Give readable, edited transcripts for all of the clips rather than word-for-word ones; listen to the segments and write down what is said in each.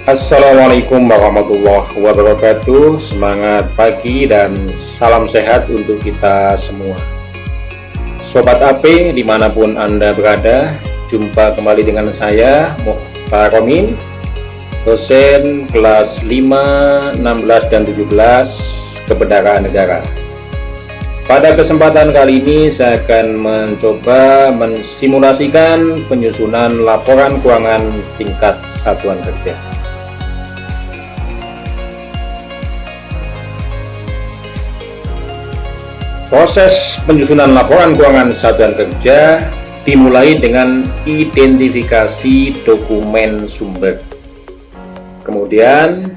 Assalamualaikum warahmatullahi wabarakatuh. Semangat pagi dan salam sehat untuk kita semua. Sobat AP dimanapun Anda berada, jumpa kembali dengan saya Mukhtar Romin, dosen kelas 5, 16, dan 17 Kebendaraan Negara. Pada kesempatan kali ini saya akan mencoba mensimulasikan penyusunan laporan keuangan tingkat satuan kerja. Proses penyusunan laporan keuangan satuan kerja dimulai dengan identifikasi dokumen sumber. Kemudian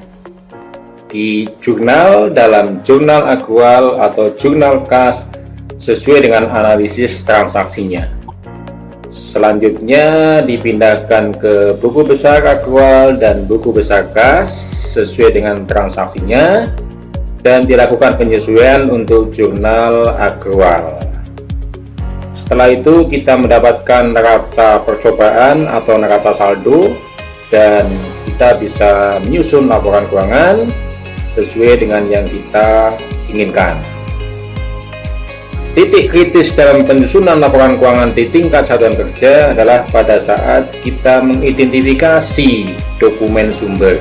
di jurnal dalam jurnal akrual atau jurnal kas sesuai dengan analisis transaksinya. Selanjutnya dipindahkan ke buku besar akrual dan buku besar kas sesuai dengan transaksinya, dan dilakukan penyesuaian untuk jurnal akrual. Setelah itu kita mendapatkan neraca percobaan atau neraca saldo, dan kita bisa menyusun laporan keuangan sesuai dengan yang kita inginkan. Titik kritis dalam penyusunan laporan keuangan di tingkat satuan kerja adalah pada saat kita mengidentifikasi dokumen sumber.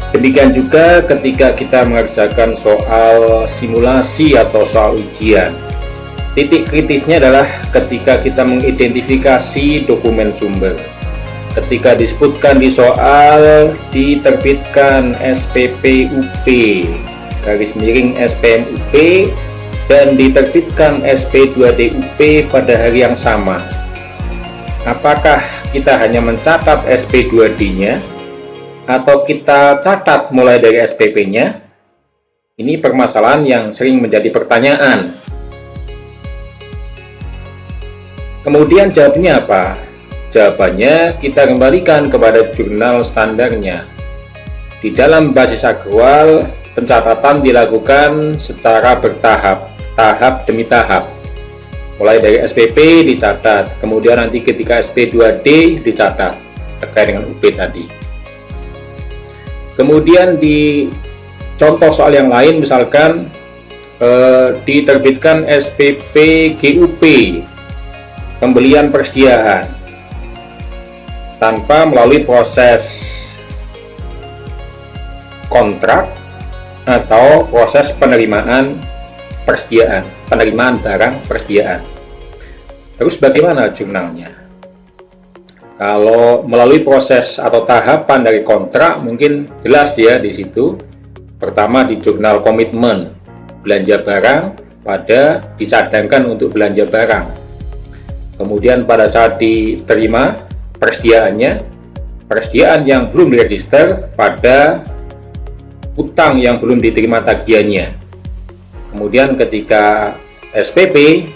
Demikian juga ketika kita mengerjakan soal simulasi atau soal ujian. Titik kritisnya adalah ketika kita mengidentifikasi dokumen sumber. Ketika disebutkan di soal diterbitkan SPPUP garis miring SPMUP dan diterbitkan SP2DUP pada hari yang sama. Apakah kita hanya mencatat SP2D-nya? Atau kita catat mulai dari SPP-nya? Ini permasalahan yang sering menjadi pertanyaan. Kemudian jawabnya apa? Jawabannya kita kembalikan kepada jurnal standarnya. Di dalam basis akrual, pencatatan dilakukan secara bertahap, tahap demi tahap. Mulai dari SPP dicatat, kemudian nanti ketika SP2D dicatat, terkait dengan UP tadi. Kemudian di contoh soal yang lain, misalkan diterbitkan SPP GUP, pembelian persediaan, tanpa melalui proses kontrak atau proses penerimaan persediaan, penerimaan barang persediaan. Terus bagaimana jurnalnya? Kalau melalui proses atau tahapan dari kontrak, mungkin jelas ya di situ. Pertama di jurnal komitmen, belanja barang pada dicadangkan untuk belanja barang. Kemudian pada saat diterima persediaannya, persediaan yang belum diregister pada utang yang belum diterima tagihannya. Kemudian ketika SPP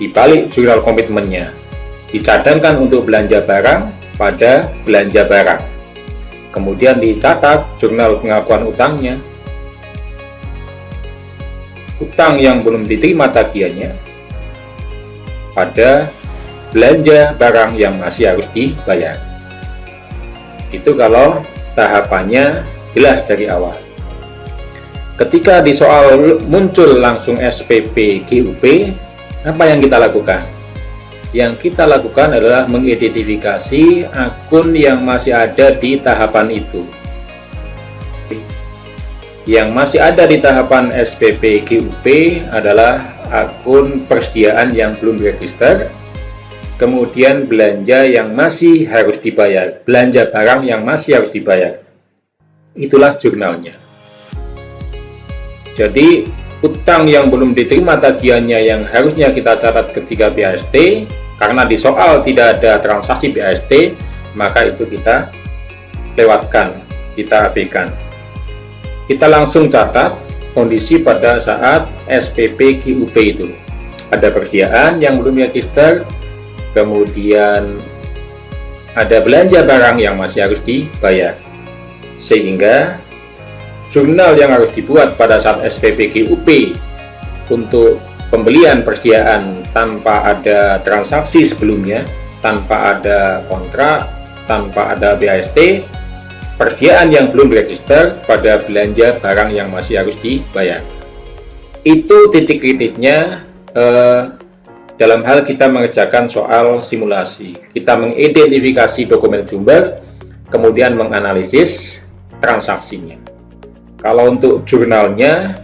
dibalik jurnal komitmennya, dicadangkan untuk belanja barang pada belanja barang. Kemudian dicatat jurnal pengakuan utangnya, utang yang belum diterima tagihannya pada belanja barang yang masih harus dibayar. Itu kalau tahapannya jelas dari awal. Ketika di soal muncul langsung SPP GUP, apa yang kita lakukan? Yang kita lakukan adalah mengidentifikasi akun yang masih ada di tahapan itu. Yang masih ada di tahapan SPP GUP adalah akun persediaan yang belum diregister, kemudian belanja yang masih harus dibayar, belanja barang yang masih harus dibayar. Itulah jurnalnya. Jadi, utang yang belum diterima tagihannya yang harusnya kita catat ketika BAST, karena di soal tidak ada transaksi BAST, maka itu kita lewatkan, kita abaikan. Kita langsung catat kondisi pada saat SPP GUP itu. Ada persediaan yang belum register, kemudian ada belanja barang yang masih harus dibayar. Sehingga jurnal yang harus dibuat pada saat SPP GUP untuk pembelian persediaan tanpa ada transaksi sebelumnya, tanpa ada kontrak, tanpa ada BAST, persediaan yang belum diregister pada belanja barang yang masih harus dibayar. Itu titik kritisnya dalam hal kita mengerjakan soal simulasi. Kita mengidentifikasi dokumen sumber, kemudian menganalisis transaksinya. Kalau untuk jurnalnya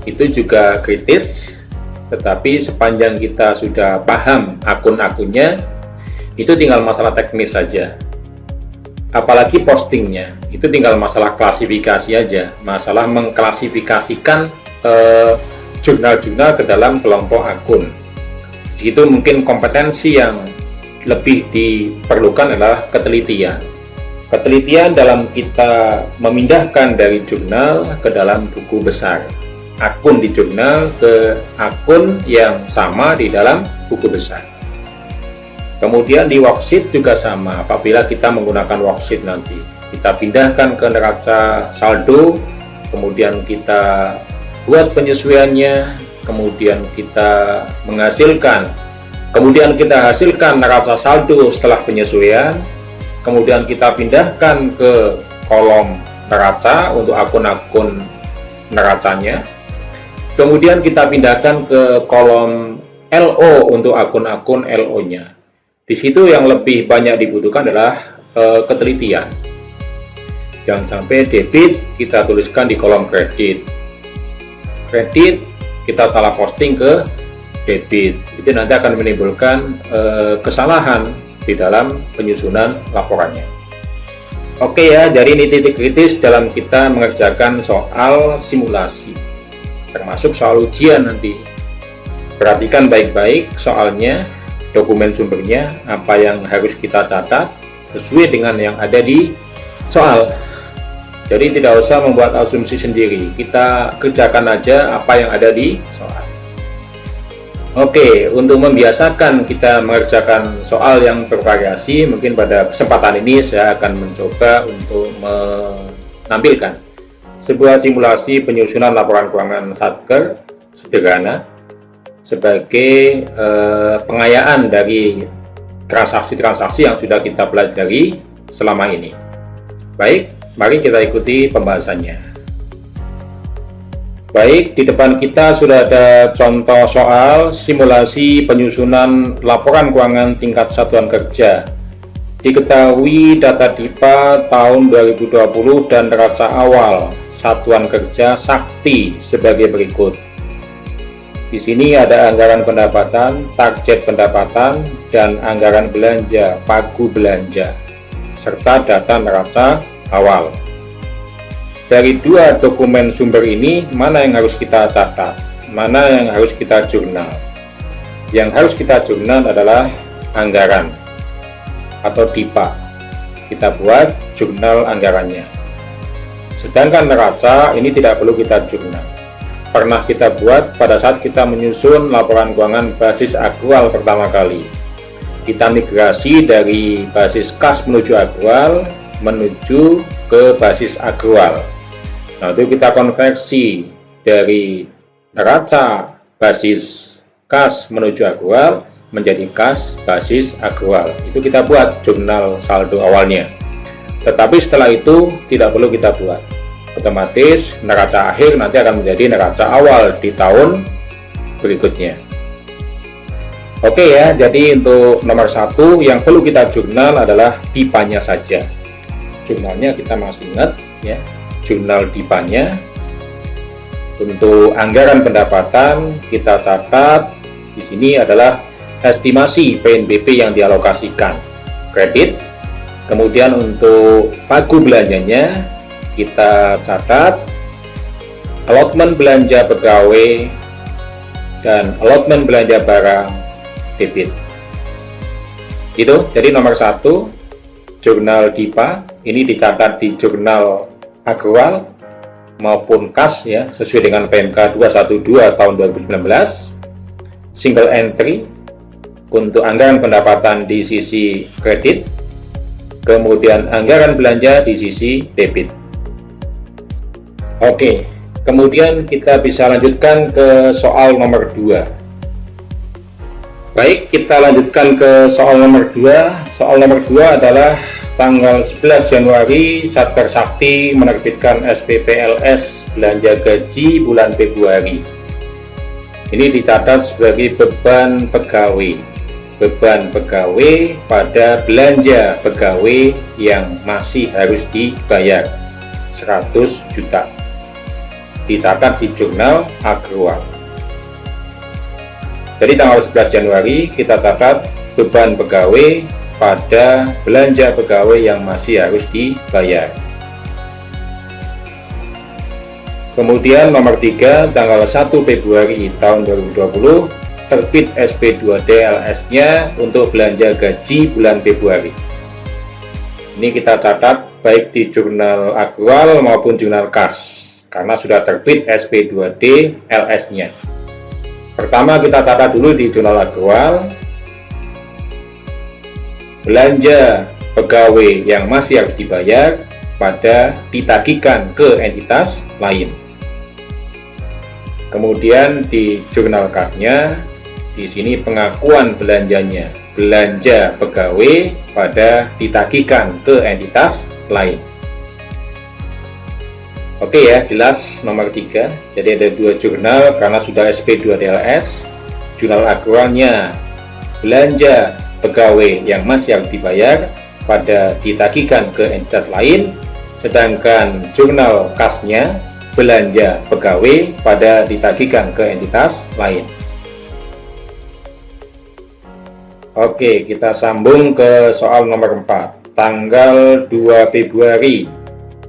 itu juga kritis, tetapi sepanjang kita sudah paham akun-akunnya, itu tinggal masalah teknis saja. Apalagi postingnya, itu tinggal masalah klasifikasi aja, masalah mengklasifikasikan jurnal-jurnal ke dalam kelompok akun. Itu mungkin kompetensi yang lebih diperlukan adalah ketelitian. Ketelitian dalam kita memindahkan dari jurnal ke dalam buku besar, akun di jurnal ke akun yang sama di dalam buku besar. Kemudian di worksheet juga sama. Apabila kita menggunakan worksheet nanti, kita pindahkan ke neraca saldo, kemudian kita buat penyesuaiannya, kemudian kita menghasilkan, kemudian kita hasilkan neraca saldo setelah penyesuaian, kemudian kita pindahkan ke kolom neraca untuk akun-akun neracanya, kemudian kita pindahkan ke kolom LO untuk akun-akun LO-nya. Di situ yang lebih banyak dibutuhkan adalah ketelitian. Jangan sampai debit kita tuliskan di kolom kredit, kredit kita salah posting ke debit. Itu nanti akan menimbulkan kesalahan di dalam penyusunan laporannya. Oke ya, jadi ini titik kritis dalam kita mengerjakan soal simulasi, termasuk soal ujian nanti. Perhatikan baik-baik soalnya, dokumen sumbernya, apa yang harus kita catat sesuai dengan yang ada di soal. Jadi tidak usah membuat asumsi sendiri, kita kerjakan aja apa yang ada di soal. Oke, untuk membiasakan kita mengerjakan soal yang bervariasi, mungkin pada kesempatan ini saya akan mencoba untuk menampilkan sebuah simulasi penyusunan laporan keuangan Satker sederhana sebagai pengayaan dari transaksi-transaksi yang sudah kita pelajari selama ini. Baik, mari kita ikuti pembahasannya. Baik, di depan kita sudah ada contoh soal simulasi penyusunan laporan keuangan tingkat satuan kerja. Diketahui data DIPA tahun 2020 dan neraca awal satuan kerja Sakti sebagai berikut. Di sini ada anggaran pendapatan, target pendapatan, dan anggaran belanja, pagu belanja, serta data neraca awal. Dari dua dokumen sumber ini, mana yang harus kita catat, mana yang harus kita jurnal? Yang harus kita jurnal adalah anggaran atau DIPA. Kita buat jurnal anggarannya. Sedangkan neraca ini tidak perlu kita jurnal. Pernah kita buat pada saat kita menyusun laporan keuangan basis akrual pertama kali. Kita migrasi dari basis kas menuju akrual menuju ke basis akrual. Nah, itu kita konversi dari neraca basis kas menuju akrual menjadi kas basis akrual. Itu kita buat jurnal saldo awalnya. Tetapi setelah itu tidak perlu kita buat. Otomatis neraca akhir nanti akan menjadi neraca awal di tahun berikutnya. Oke ya, jadi untuk nomor 1 yang perlu kita jurnal adalah DIPA-nya saja. Jurnalnya kita masih ingat ya, jurnal DIPA-nya. Untuk anggaran pendapatan kita catat di sini adalah estimasi PNBP yang dialokasikan kredit. Kemudian untuk pagu belanjanya kita catat allotment belanja pegawai dan allotment belanja barang debit. Itu jadi nomor 1 jurnal DIPA ini dicatat di jurnal akrual maupun kas ya, sesuai dengan PMK 212 tahun 2019. Single entry untuk anggaran pendapatan di sisi kredit, kemudian anggaran belanja di sisi debit. Oke, kemudian kita bisa lanjutkan ke soal nomor 2. Baik, kita lanjutkan ke soal nomor 2. Soal nomor 2 adalah Tanggal 11 Januari, Satker Sakti menerbitkan SPPLS belanja gaji bulan Februari. Ini dicatat sebagai beban pegawai. Beban pegawai pada belanja pegawai yang masih harus dibayar 100 juta. Dicatat di jurnal Akrual. Jadi tanggal 11 Januari kita catat beban pegawai pada belanja pegawai yang masih harus dibayar. Kemudian nomor 3, tanggal 1 Februari tahun 2020 terbit SP2D LS-nya untuk belanja gaji bulan Februari. Ini kita catat baik di jurnal Akrual maupun jurnal KAS karena sudah terbit SP2D LS-nya. Pertama kita catat dulu di jurnal Akrual, belanja pegawai yang masih harus dibayar pada ditagihkan ke entitas lain. Kemudian di jurnal KAS-nya, di sini pengakuan belanjanya, belanja pegawai pada ditagihkan ke entitas lain. Oke ya, jelas nomor 3. Jadi ada 2 jurnal karena sudah SP2DLS. Jurnal Akrualnya belanja pegawai yang masih harus dibayar pada ditagihkan ke entitas lain, sedangkan jurnal KAS-nya belanja pegawai pada ditagihkan ke entitas lain. Oke, kita sambung ke soal nomor 4. Tanggal 2 Februari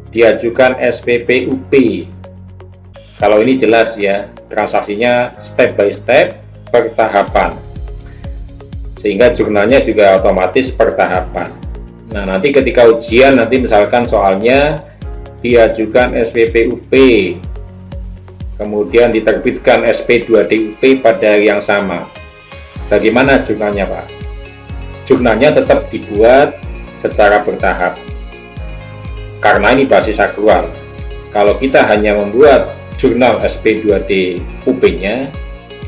diajukan SPP UP. Kalau ini jelas ya, transaksinya step by step, bertahapan. Sehingga jurnalnya juga otomatis bertahapan. Nah, nanti ketika ujian, nanti misalkan soalnya diajukan SPP UP, kemudian diterbitkan SP2D UP pada hari yang sama. Bagaimana jurnalnya, Pak? Jurnalnya tetap dibuat secara bertahap. Karena ini basis akrual. Kalau kita hanya membuat jurnal SP2D UP-nya,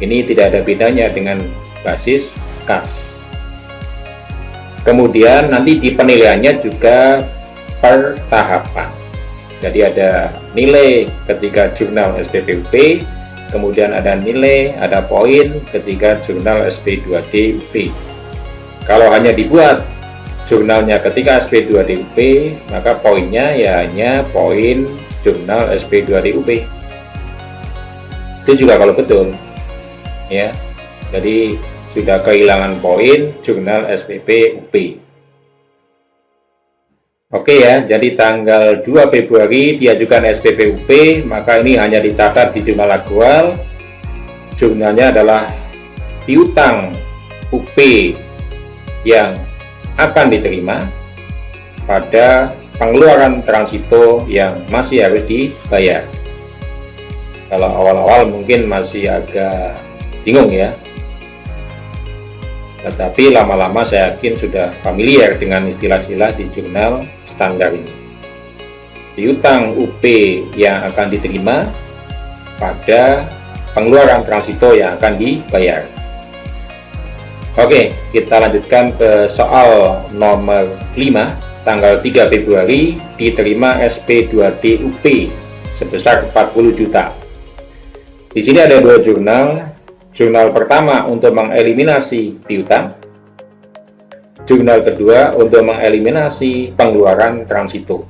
ini tidak ada bedanya dengan basis KAS. Kemudian nanti di penilaiannya juga pertahapan. Jadi ada nilai ketika jurnal SPP UP, kemudian ada nilai, ada poin ketika jurnal SP2D UP. Kalau hanya dibuat jurnalnya ketika SP2D UP, maka poinnya ya hanya poin jurnal SP2D UP. Itu juga kalau betul, ya. Jadi sudah kehilangan poin jurnal SPP UP. Oke ya, jadi tanggal 2 Februari diajukan SPP UP, maka ini hanya dicatat di jurnal akrual. Jurnalnya adalah piutang UP yang akan diterima pada pengeluaran transito yang masih harus dibayar. Kalau awal-awal mungkin masih agak bingung ya, tetapi lama-lama saya yakin sudah familiar dengan istilah-istilah di jurnal standar ini. Piutang UP yang akan diterima pada pengeluaran transito yang akan dibayar. Oke, kita lanjutkan ke soal nomor 5. Tanggal 3 Februari diterima SP2D UP sebesar 40 juta. Di sini ada 2 jurnal. Jurnal pertama untuk mengeliminasi piutang, jurnal kedua untuk mengeliminasi pengeluaran transito.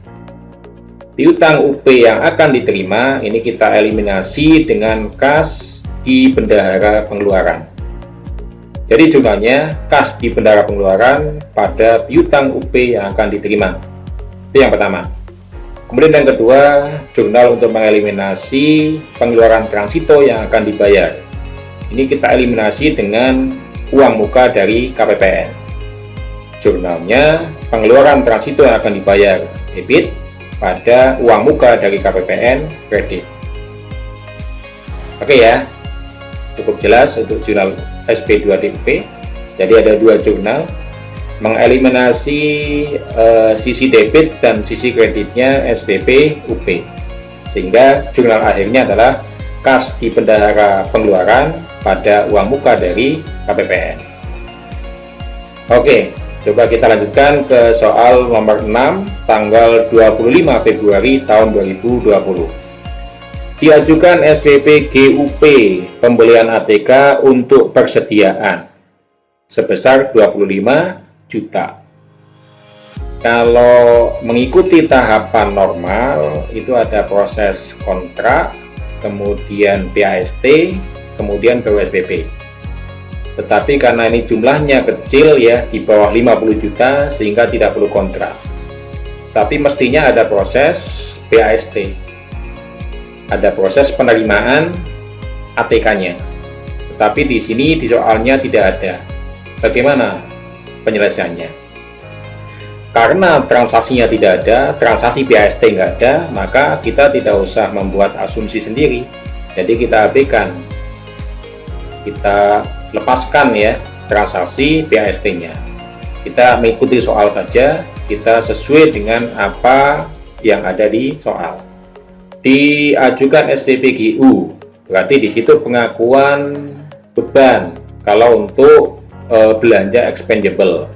Piutang UP yang akan diterima ini kita eliminasi dengan kas di bendahara pengeluaran. Jadi jurnalnya kas di bendahara pengeluaran pada piutang UP yang akan diterima. Itu yang pertama. Kemudian yang kedua, jurnal untuk mengeliminasi pengeluaran transito yang akan dibayar. Ini kita eliminasi dengan uang muka dari KPPN. Jurnalnya pengeluaran transito yang akan dibayar debit pada uang muka dari KPPN kredit. Oke ya, cukup jelas untuk jurnal SP2D UP. Jadi ada 2 jurnal mengeliminasi sisi debit dan sisi kreditnya SPP UP, sehingga jurnal akhirnya adalah kas di bendahara pengeluaran pada uang muka dari KPPN. Oke, Coba kita lanjutkan ke soal nomor 6, tanggal 25 Februari tahun 2020. Diajukan SPP GUP pembelian ATK untuk persediaan sebesar 25 juta. Kalau mengikuti tahapan normal, itu ada proses kontrak, kemudian PAST, kemudian PWSBP. Tetapi karena ini jumlahnya kecil ya, di bawah 50 juta, sehingga tidak perlu kontrak. Tapi mestinya ada proses PAST, ada proses penerimaan ATK-nya. Tetapi di sini di soalnya tidak ada. Bagaimana penyelesaiannya? Karena transaksinya tidak ada, transaksi PAST nggak ada, maka kita tidak usah membuat asumsi sendiri. Jadi kita abaikan, kita lepaskan ya transaksi PAST-nya. Kita mengikuti soal saja, kita sesuai dengan apa yang ada di soal. Diajukan SPP GU, berarti di situ pengakuan beban kalau untuk belanja expendable.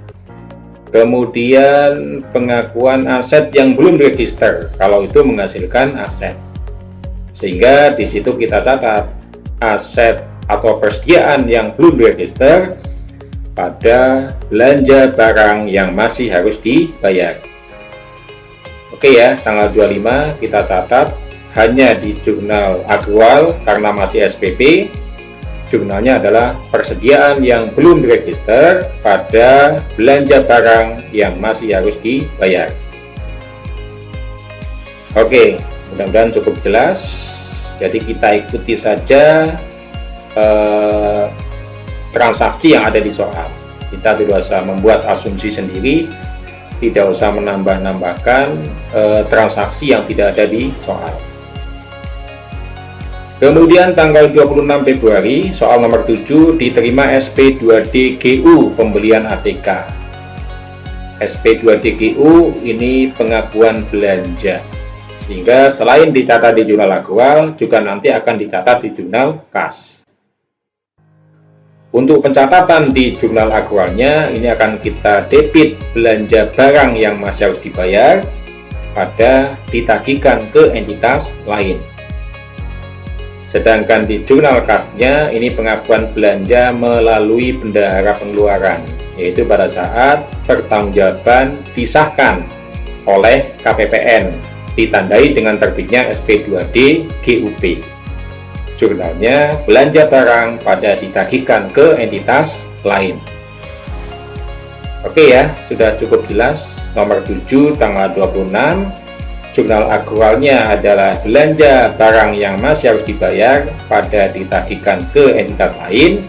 Kemudian pengakuan aset yang belum register kalau itu menghasilkan aset. Sehingga di situ kita catat aset atau persediaan yang belum register pada belanja barang yang masih harus dibayar. Oke ya, tanggal 25 kita catat hanya di jurnal akrual karena masih SPP. Jurnalnya adalah persediaan yang belum diregister pada belanja barang yang masih harus dibayar. Oke, mudah-mudahan cukup jelas. Jadi kita ikuti saja transaksi yang ada di soal. Kita tidak usah membuat asumsi sendiri, tidak usah menambah-nambahkan transaksi yang tidak ada di soal. Kemudian tanggal 26 Februari, soal nomor 7, diterima SP2DGU pembelian ATK. SP2DGU ini pengakuan belanja, sehingga selain dicatat di jurnal akrual, juga nanti akan dicatat di jurnal kas. Untuk pencatatan di jurnal akrualnya, ini akan kita debit belanja barang yang masih harus dibayar pada ditagihkan ke entitas lain. Sedangkan di jurnal kasnya ini pengakuan belanja melalui bendahara pengeluaran, yaitu pada saat pertanggungjawaban disahkan oleh KPPN, ditandai dengan terbitnya SP2D GUP. Jurnalnya belanja barang pada ditagihkan ke entitas lain. Oke ya, sudah cukup jelas. Nomor 7 tanggal 26. Jurnal akrualnya adalah belanja barang yang masih harus dibayar pada ditagihkan ke entitas lain.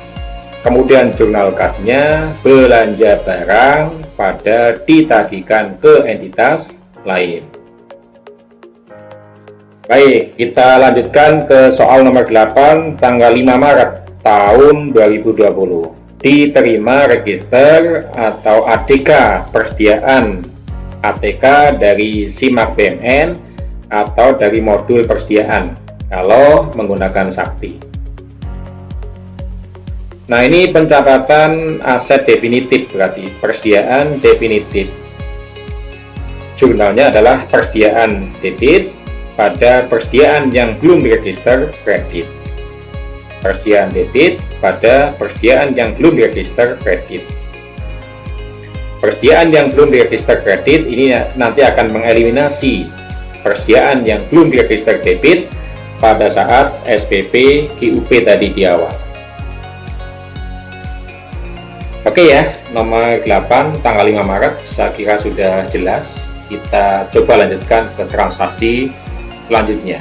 Kemudian jurnal kasnya belanja barang pada ditagihkan ke entitas lain. Baik, kita lanjutkan ke soal nomor 8 tanggal 5 Maret tahun 2020. Diterima register atau ADK persediaan ATK dari SIMAK BMN atau dari modul persediaan kalau menggunakan sakti. Nah, ini pencatatan aset definitif, berarti persediaan definitif. Jurnalnya adalah persediaan debit pada persediaan yang belum diregister kredit. Persediaan debit pada persediaan yang belum diregister kredit. Persediaan yang belum diregister kredit ini nanti akan mengeliminasi persediaan yang belum diregister debit pada saat SPP GUP tadi di awal. Oke ya, nomor 8 tanggal 5 Maret saya kira sudah jelas. Kita coba lanjutkan ke transaksi selanjutnya.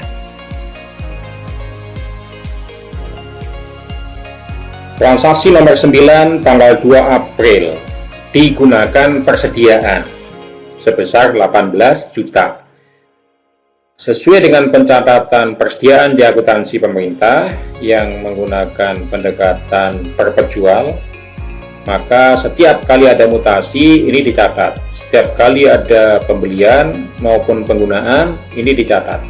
Transaksi nomor 9 tanggal 2 April. Digunakan persediaan sebesar 18 juta. Sesuai dengan pencatatan persediaan di akuntansi pemerintah yang menggunakan pendekatan perpejual, maka setiap kali ada mutasi ini dicatat. Setiap kali ada pembelian maupun penggunaan ini dicatat.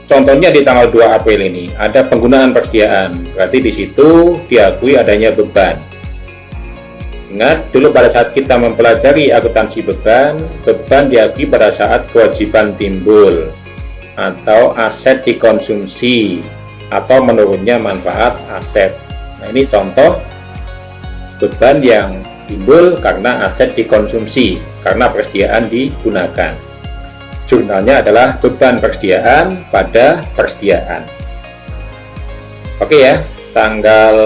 Contohnya di tanggal 2 April ini ada penggunaan persediaan, berarti di situ diakui adanya beban. Ingat, dulu pada saat kita mempelajari akuntansi beban, beban diakui pada saat kewajiban timbul, atau aset dikonsumsi, atau menurunnya manfaat aset. Nah, ini contoh beban yang timbul karena aset dikonsumsi, karena persediaan digunakan. Jurnalnya adalah beban persediaan pada persediaan. Oke ya, tanggal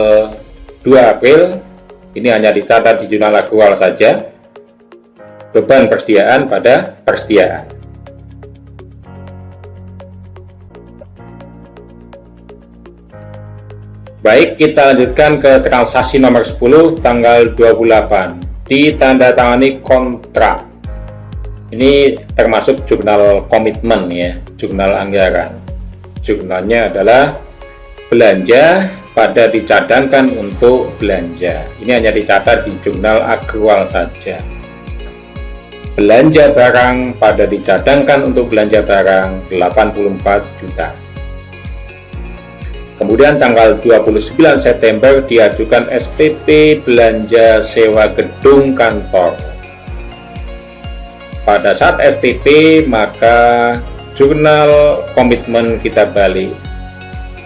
2 April, ini hanya dicatat di jurnal akrual saja, beban persediaan pada persediaan. Baik, kita lanjutkan ke transaksi nomor 10 tanggal 28, ditandatangani kontrak. Ini termasuk jurnal komitmen ya, jurnal anggaran. Jurnalnya adalah belanja pada dicadangkan untuk belanja. Ini hanya dicatat di jurnal akrual saja. Belanja barang pada dicadangkan untuk belanja barang 84 juta. Kemudian tanggal 29 September diajukan SPP belanja sewa gedung kantor. Pada saat SPP maka jurnal komitmen kita balik.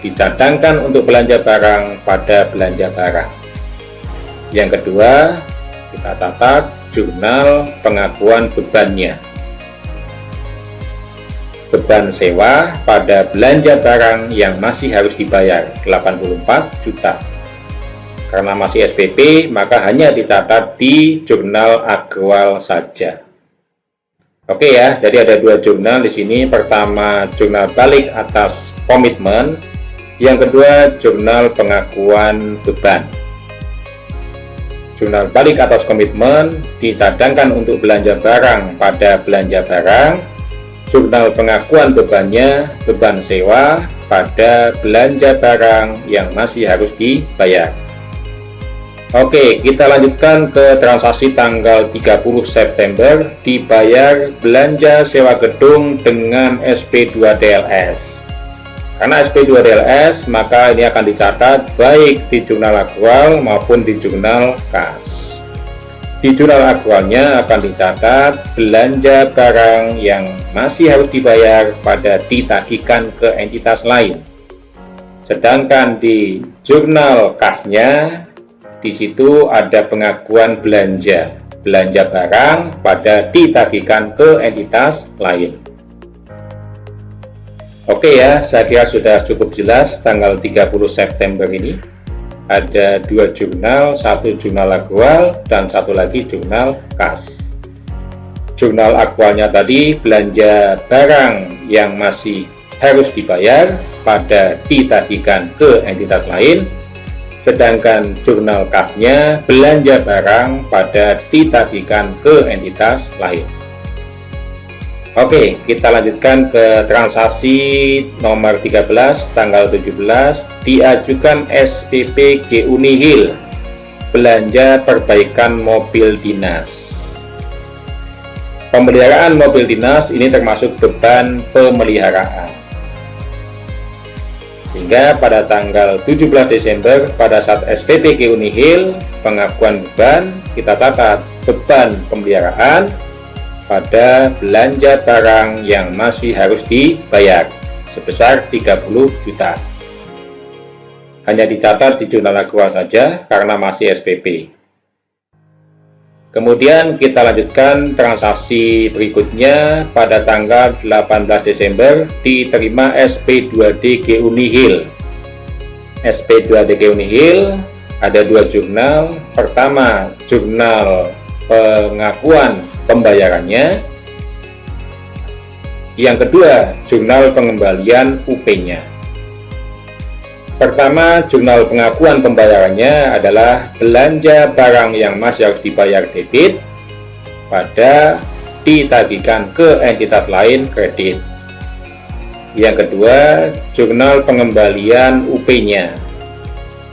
Dicadangkan untuk belanja barang pada belanja barang. Yang kedua, kita catat jurnal pengakuan bebannya. Beban sewa pada belanja barang yang masih harus dibayar 84 juta. Karena masih SPP, maka hanya dicatat di jurnal akrual saja. Oke ya, jadi ada dua jurnal di sini. Pertama, jurnal balik atas komitmen. Yang kedua, jurnal pengakuan beban. Jurnal balik atas komitmen dicadangkan untuk belanja barang pada belanja barang. Jurnal pengakuan bebannya, beban sewa pada belanja barang yang masih harus dibayar. Oke, kita lanjutkan ke transaksi tanggal 30 September, dibayar belanja sewa gedung dengan SP2DLS. Karena SP2DLS, maka ini akan dicatat baik di jurnal akrual maupun di jurnal kas. Di jurnal akrualnya akan dicatat belanja barang yang masih harus dibayar pada ditagihkan ke entitas lain. Sedangkan di jurnal kasnya, di situ ada pengakuan belanja barang pada ditagihkan ke entitas lain. Oke ya, saya kira sudah cukup jelas tanggal 30 September ini. Ada dua jurnal, satu jurnal akrual dan satu lagi jurnal kas. Jurnal akrualnya tadi belanja barang yang masih harus dibayar pada ditagihkan ke entitas lain, sedangkan jurnal kasnya belanja barang pada ditagihkan ke entitas lain. Oke, kita lanjutkan ke transaksi nomor 13 tanggal 17, diajukan SPP GU Nihil belanja perbaikan mobil dinas. Pemeliharaan mobil dinas ini termasuk beban pemeliharaan. Sehingga pada tanggal 17 Desember pada saat SPP GU Nihil pengakuan beban, kita catat beban pemeliharaan pada belanja barang yang masih harus dibayar sebesar 30 juta. Hanya dicatat di jurnal akrual saja karena masih SPP. Kemudian kita lanjutkan transaksi berikutnya. Pada tanggal 18 Desember diterima SP2D GU Nihil. SP2D GU Nihil ada dua jurnal. Pertama, jurnal pengakuan pembayarannya. Yang kedua, jurnal pengembalian UP-nya. Pertama, jurnal pengakuan pembayarannya adalah belanja barang yang masih harus dibayar debit pada ditagihkan ke entitas lain kredit. Yang kedua, jurnal pengembalian UP-nya.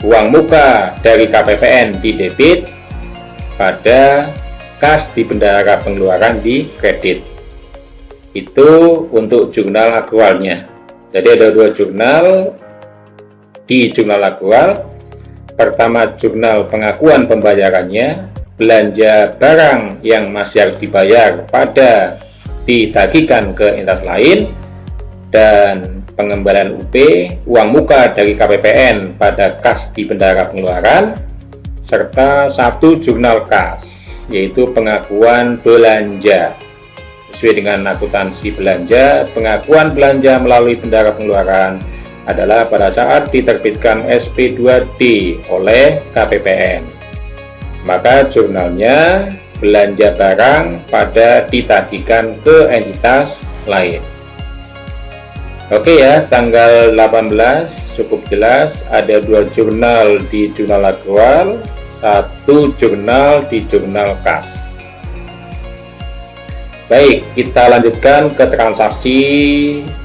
Uang muka dari KPPN di debit pada kas di bendahara pengeluaran di kredit. Itu untuk jurnal akrualnya. Jadi ada dua jurnal di jurnal akrual. Pertama, jurnal pengakuan pembayarannya belanja barang yang masih harus dibayar pada ditagihkan ke entitas lain, dan pengembalian UP uang muka dari KPPN pada kas di bendahara pengeluaran, serta 1 jurnal kas, yaitu pengakuan belanja. Sesuai dengan akuntansi belanja, pengakuan belanja melalui bendahara pengeluaran adalah pada saat diterbitkan SP2D oleh KPPN. Maka jurnalnya belanja barang pada ditagihkan ke entitas lain. Oke ya, tanggal 18 cukup jelas, ada 2 jurnal di jurnal akrual, 1 jurnal di jurnal kas. Baik, kita lanjutkan ke transaksi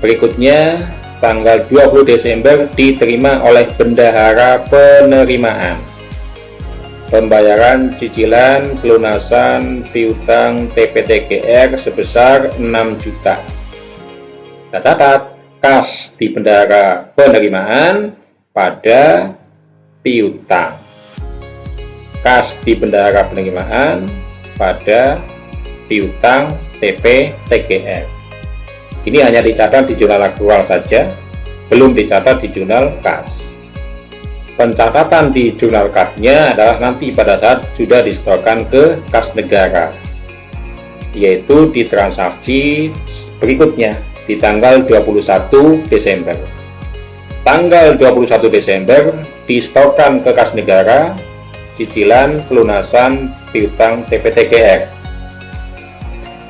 berikutnya. Tanggal 20 Desember diterima oleh bendahara penerimaan pembayaran cicilan pelunasan piutang TPTGR sebesar 6 juta. Kita catat kas di bendahara penerimaan pada piutang. Kas di bendahara penerimaan pada piutang TPTGR. Ini hanya dicatat di jurnal akrual saja, belum dicatat di jurnal kas. Pencatatan di jurnal kasnya adalah nanti pada saat sudah disetorkan ke kas negara, yaitu di transaksi berikutnya di tanggal 21 Desember. Tanggal 21 Desember disetorkan ke kas negara cicilan pelunasan piutang TPTGR.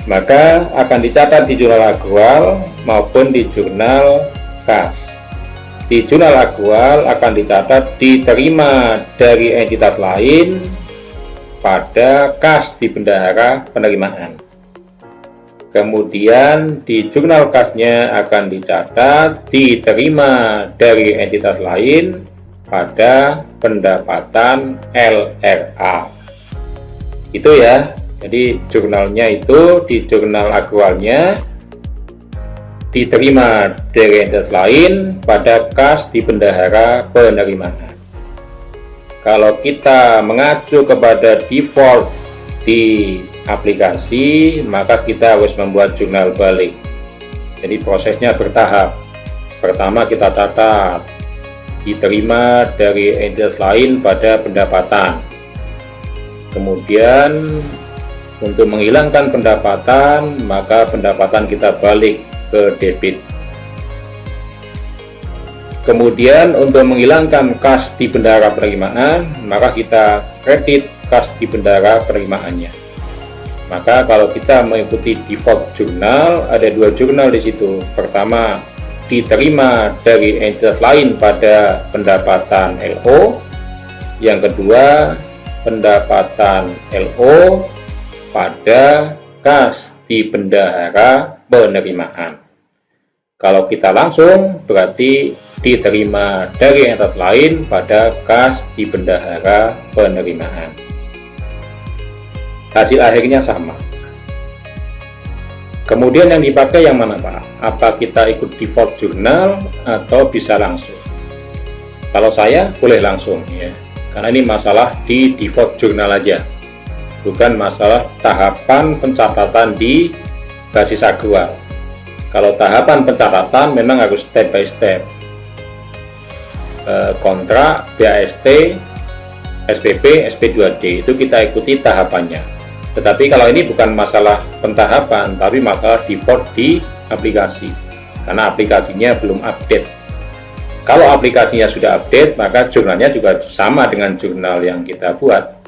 Maka akan dicatat di jurnal akrual maupun di jurnal kas. Di jurnal akrual akan dicatat diterima dari entitas lain pada kas di bendahara penerimaan. Kemudian di jurnal kasnya akan dicatat diterima dari entitas lain pada pendapatan LRA. Itu ya. Jadi jurnalnya itu di jurnal akrualnya diterima dari entitas lain pada kas di bendahara penerimaan. Kalau kita mengacu kepada default di aplikasi, maka kita harus membuat jurnal balik. Jadi prosesnya bertahap. Pertama kita catat diterima dari entitas lain pada pendapatan. Kemudian untuk menghilangkan pendapatan, maka pendapatan kita balik ke debit. Kemudian untuk menghilangkan kas di bendahara penerimaan, maka kita kredit kas di bendahara penerimaannya. Maka kalau kita mengikuti default jurnal, ada 2 jurnal di situ. Pertama, diterima dari entitas lain pada pendapatan LO. Yang kedua, pendapatan LO pada kas di bendahara penerimaan. Kalau kita langsung berarti diterima dari entitas lain pada kas di bendahara penerimaan. Hasil akhirnya sama. Kemudian yang dipakai yang mana Pak? Apa kita ikut default jurnal atau bisa langsung? Kalau saya boleh langsung ya, karena ini masalah di default jurnal aja, bukan masalah tahapan pencatatan di basis akrual. Kalau tahapan pencatatan memang harus step by step. Kontrak, BAST, SPP, SP2D itu kita ikuti tahapannya. Tetapi kalau ini bukan masalah pentahapan, tapi masalah default di aplikasi, karena aplikasinya belum update. Kalau aplikasinya sudah update, maka jurnalnya juga sama dengan jurnal yang kita buat,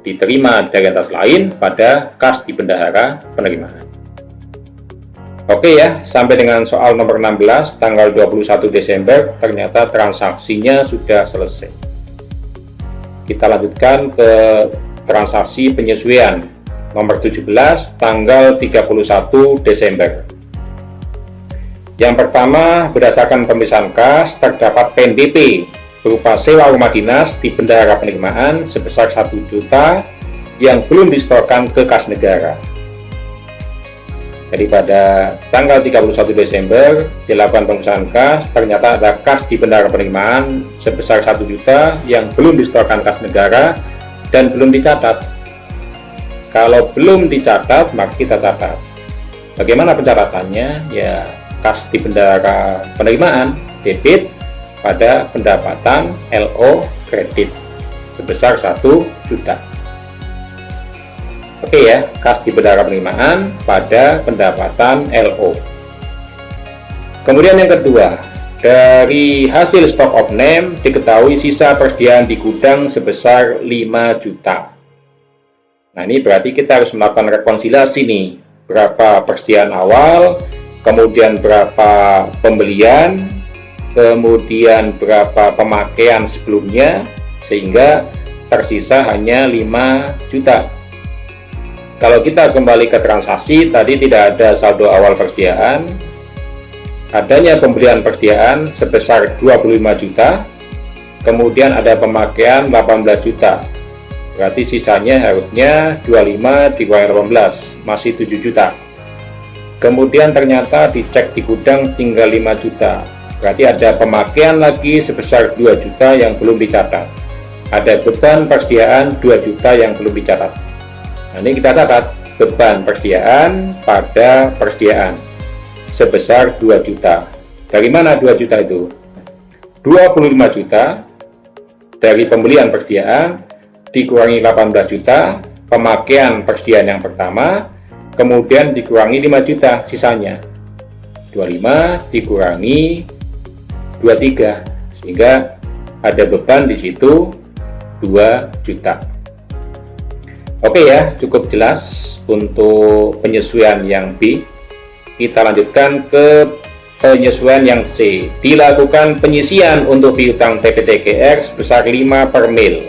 diterima dari entitas lain pada kas di bendahara penerimaan. Oke ya, sampai dengan soal nomor 16, tanggal 21 Desember, ternyata transaksinya sudah selesai. Kita lanjutkan ke transaksi penyesuaian nomor 17, tanggal 31 Desember. Yang pertama, berdasarkan pemisahan kas, terdapat PNBP berupa sewa rumah dinas di bendahara penerimaan sebesar 1 juta yang belum disetorkan ke kas negara. Jadi pada tanggal 31 Desember dilakukan pemisahan kas, ternyata ada kas di bendahara penerimaan sebesar 1 juta yang belum disetorkan kas negara dan belum dicatat. Kalau belum dicatat, maka kita catat. Bagaimana pencatatannya? Ya, kas di bendara penerimaan debit pada pendapatan LO kredit sebesar 1 juta. Oke ya, kas di bendara penerimaan pada pendapatan LO. Kemudian yang kedua, dari hasil stock of name diketahui sisa persediaan di gudang sebesar 5 juta. Nah, ini berarti kita harus melakukan rekonsiliasi nih. Berapa persediaan awal, kemudian berapa pembelian, kemudian berapa pemakaian sebelumnya, sehingga tersisa hanya 5 juta. Kalau kita kembali ke transaksi, tadi tidak ada saldo awal persediaan, adanya pembelian persediaan sebesar 25 juta, kemudian ada pemakaian 18 juta, berarti sisanya harusnya 25 dikurangi 18, masih 7 juta. Kemudian ternyata dicek di gudang tinggal 5 juta, berarti ada pemakaian lagi sebesar 2 juta yang belum dicatat. Ada beban persediaan 2 juta yang belum dicatat. Nah, ini kita catat beban persediaan pada persediaan sebesar 2 juta. Dari mana 2 juta itu? 25 juta dari pembelian persediaan dikurangi 18 juta, pemakaian persediaan yang pertama, kemudian dikurangi 5 juta sisanya. 25 dikurangi 23, sehingga ada beban di situ 2 juta. Oke ya, cukup jelas untuk penyesuaian yang B. Kita lanjutkan ke penyesuaian yang C. Dilakukan penyisian untuk piutang TPTGR sebesar 5 per mil.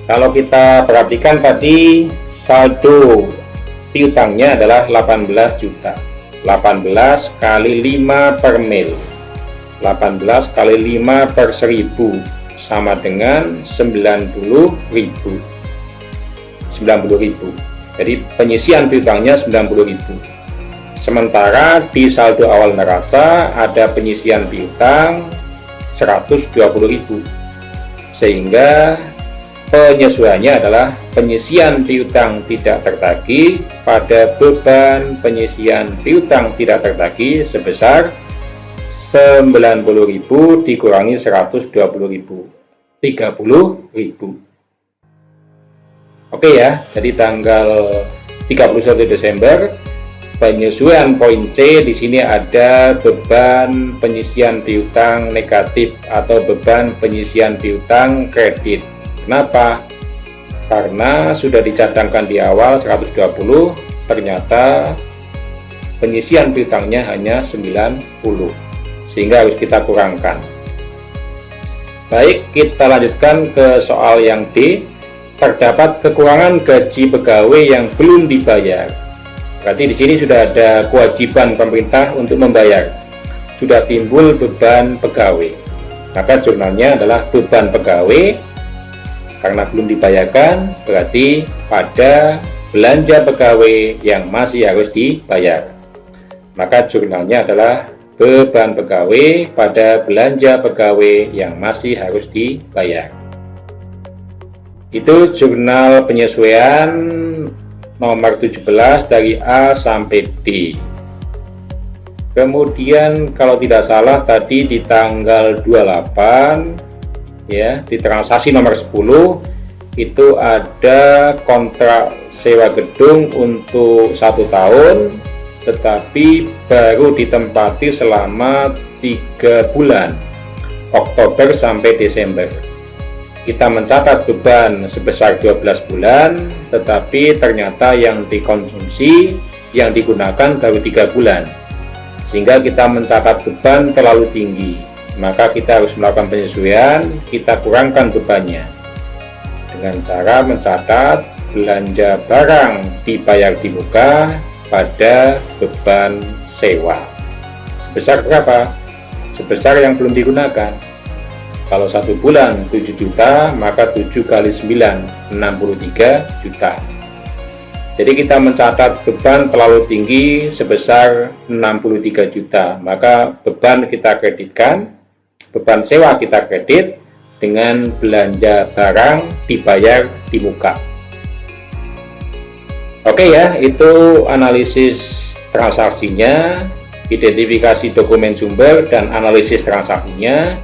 Kalau kita perhatikan tadi saldo piutangnya adalah 18 juta. 18 kali 5 per mil. 18 kali 5 per 1000 sama dengan 90.000. 90.000. Jadi penyisian piutangnya 90.000. Sementara di saldo awal neraca ada penyisian piutang 120.000. Sehingga penyesuaiannya adalah penyisian piutang tidak tertagih pada beban penyisian piutang tidak tertagih sebesar 90.000 dikurangi 120.000. 30.000. Oke ya, jadi tanggal 31 Desember penyesuaian poin C di sini ada beban penyisian piutang negatif atau beban penyisian piutang kredit. Kenapa? Karena sudah dicadangkan di awal 120, ternyata penyisian piutangnya hanya 90, sehingga harus kita kurangkan. Baik, kita lanjutkan ke soal yang D. Terdapat kekurangan gaji pegawai yang belum dibayar. Berarti di sini sudah ada kewajiban pemerintah untuk membayar. Sudah timbul beban pegawai. Maka jurnalnya adalah beban pegawai karena belum dibayarkan, berarti pada belanja pegawai yang masih harus dibayar. Maka jurnalnya adalah beban pegawai pada belanja pegawai yang masih harus dibayar. Itu jurnal penyesuaian nomor 17 dari A sampai D. Kemudian kalau tidak salah tadi di tanggal 28 ya, di transaksi nomor 10 itu ada kontrak sewa gedung untuk 1 tahun tetapi baru ditempati selama 3 bulan, Oktober sampai Desember. Kita mencatat beban sebesar 12 bulan, tetapi ternyata yang dikonsumsi, yang digunakan baru 3 bulan. Sehingga kita mencatat beban terlalu tinggi. Maka kita harus melakukan penyesuaian, kita kurangkan bebannya. Dengan cara mencatat belanja barang dibayar di muka pada beban sewa. Sebesar berapa? Sebesar yang belum digunakan. Kalau 1 bulan 7 juta, maka 7 kali 9, 63 juta. Jadi kita mencatat beban terlalu tinggi sebesar 63 juta. Maka beban kita kreditkan, beban sewa kita kredit dengan belanja barang dibayar di muka. Oke ya, itu analisis transaksinya, identifikasi dokumen sumber, dan analisis transaksinya.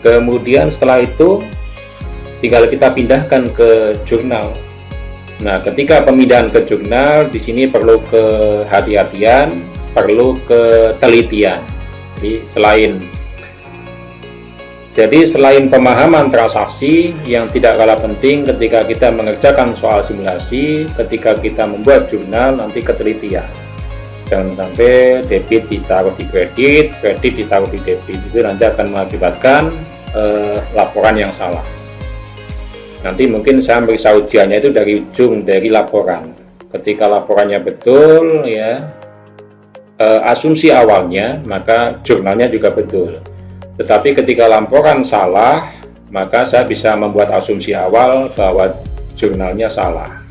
Kemudian setelah itu tinggal kita pindahkan ke jurnal. Nah, ketika pemindahan ke jurnal, di sini perlu kehati-hatian, perlu ketelitian. Jadi selain pemahaman transaksi, yang tidak kalah penting ketika kita mengerjakan soal simulasi, ketika kita membuat jurnal, nanti ketelitian. Jangan sampai debit ditaruh di kredit, kredit ditaruh di debit, itu nanti akan mengakibatkan laporan yang salah. Nanti mungkin saya meriksa ujiannya itu dari laporan. Ketika laporannya betul, ya, asumsi awalnya, maka jurnalnya juga betul. Tetapi ketika laporan salah, maka saya bisa membuat asumsi awal bahwa jurnalnya salah.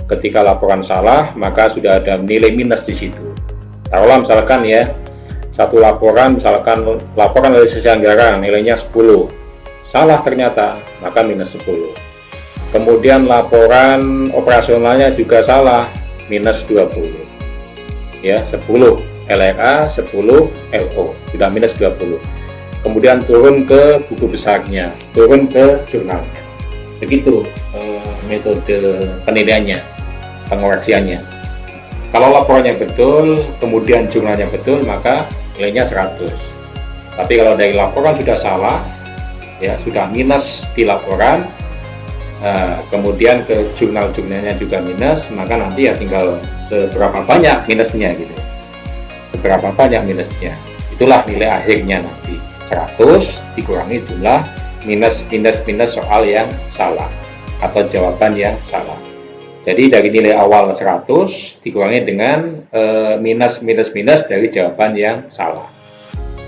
Ketika laporan salah, maka sudah ada nilai minus di situ. Taruhlah misalkan ya, satu laporan, misalkan laporan dari sisi anggaran nilainya 10. Salah ternyata, maka minus 10. Kemudian laporan operasionalnya juga salah, minus 20. Ya, 10 LRA, 10 LO, sudah minus 20. Kemudian turun ke buku besarnya, turun ke jurnalnya. Begitu metode penilaiannya, pengoreksiannya. Kalau laporannya betul, kemudian jurnalnya betul, maka nilainya 100. Tapi kalau dari laporan sudah salah, ya sudah minus di laporan, kemudian ke jurnalnya juga minus, maka nanti ya tinggal seberapa banyak minusnya gitu. Seberapa banyak minusnya. Itulah nilai akhirnya nanti. 100 dikurangi jumlah minus soal yang salah atau jawaban yang salah. Jadi dari nilai awal 100 dikurangi dengan minus dari jawaban yang salah.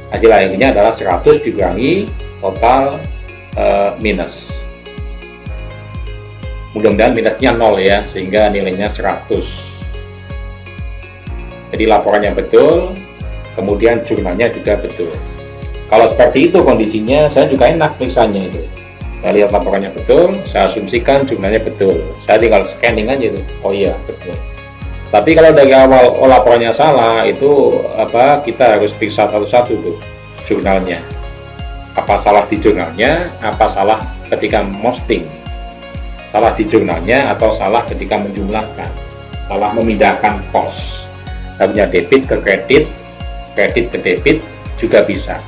Hasil akhirnya adalah 100 dikurangi total minus. Mudah-mudahan minusnya 0 ya, sehingga nilainya 100. Jadi laporannya betul, kemudian jurnalnya juga betul. Kalau seperti itu kondisinya, saya juga enak periksanya itu. Saya lihat laporannya betul, saya asumsikan jurnalnya betul. Saya tinggal scanning aja itu. Oh iya, betul. Tapi kalau dari awal laporannya salah, itu kita harus periksa satu-satu tuh jurnalnya. Apa salah di jurnalnya, apa salah ketika posting. Salah di jurnalnya atau salah ketika menjumlahkan. Salah memindahkan pos. Harusnya debit ke kredit, kredit ke debit juga bisa.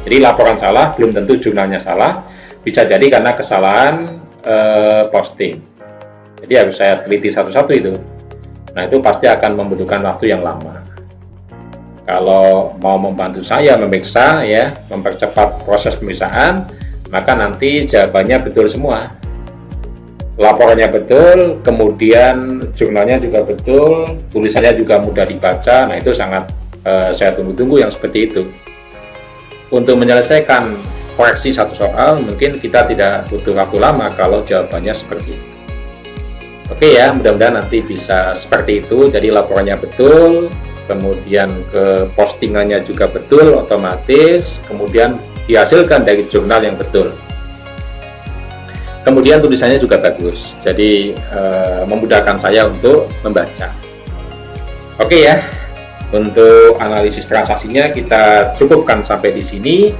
Jadi laporan salah belum tentu jurnalnya salah, bisa jadi karena kesalahan posting. Jadi harus saya teliti satu-satu itu. Nah, itu pasti akan membutuhkan waktu yang lama. Kalau mau membantu saya memeriksa ya, mempercepat proses pemeriksaan, maka nanti jawabannya betul semua. Laporannya betul, kemudian jurnalnya juga betul, tulisannya juga mudah dibaca. Nah, itu sangat saya tunggu-tunggu yang seperti itu. Untuk menyelesaikan koreksi satu soal, mungkin kita tidak butuh waktu lama kalau jawabannya seperti itu. Oke ya, mudah-mudahan nanti bisa seperti itu. Jadi laporannya betul, kemudian ke postingannya juga betul, otomatis, kemudian dihasilkan dari jurnal yang betul. Kemudian tulisannya juga bagus, jadi memudahkan saya untuk membaca. Oke ya. Untuk analisis transaksinya kita cukupkan sampai di sini.